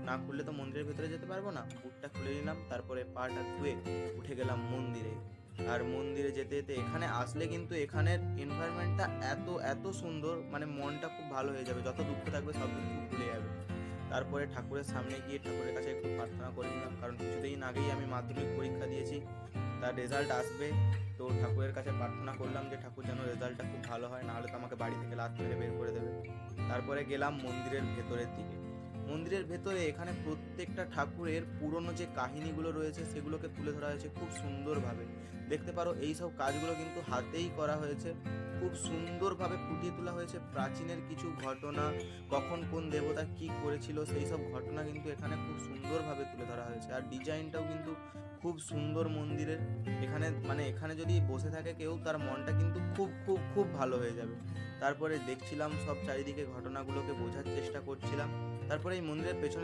না খুললে তো মন্দিরের ভেতরে যেতে পারবো না। বুটটা খুলে নিলাম, তারপরে পাটা ধুয়ে উঠে গেলাম মন্দিরে। আর মন্দিরে যেতে, যেতে এখানে আসলে কিন্তু এখানের এনভায়রনমেন্টটা এত সুন্দর, মানে মনটা খুব ভালো হয়ে যাবে। যত দুঃখ থাকবে সব কিন্তু ভুলে যাবে। তারপরে ঠাকুরের সামনে গিয়ে ঠাকুরের কাছে একটু প্রার্থনা করে নিলাম। কারণ কিছুদিন আগেই আমি মাধ্যমিক পরীক্ষা দিয়েছি। তার রেজাল্ট আসবে। তো ঠাকুরের কাছে প্রার্থনা করলাম যে ঠাকুর যেন রেজাল্টটা খুব ভালো হয়, নাহলে তো আমাকে বাড়ি থেকে লাথ মেরে বের করে দেবে। তারপরে গেলাম মন্দিরের ভেতরের দিকে। মন্দিরের ভেতরে এখানে প্রত্যেকটা ঠাকুরের পুরনো যে কাহিনীগুলো রয়েছে সেগুলোকে তুলে ধরা হয়েছে খুব সুন্দরভাবে। দেখতে পারো এইসব কাজগুলো কিন্তু হাতেই করা হয়েছে। খুব সুন্দরভাবে ফুটিয়ে তোলা হয়েছে প্রাচীনের কিছু ঘটনা, কখন কোন দেবতা কি করেছিল সেই সব ঘটনা কিন্তু এখানে খুব সুন্দরভাবে তুলে ধরা হয়েছে। আর ডিজাইনটাও কিন্তু খুব সুন্দর মন্দিরের। এখানে মানে এখানে যদি বসে থাকে কেউ, তার মনটা কিন্তু খুব ভালো হয়ে যাবে। তারপরে দেখছিলাম সব চারিদিকে ঘটনাগুলোকে বোঝার চেষ্টা করছিলাম। তারপরে এই মন্দিরের পেছনের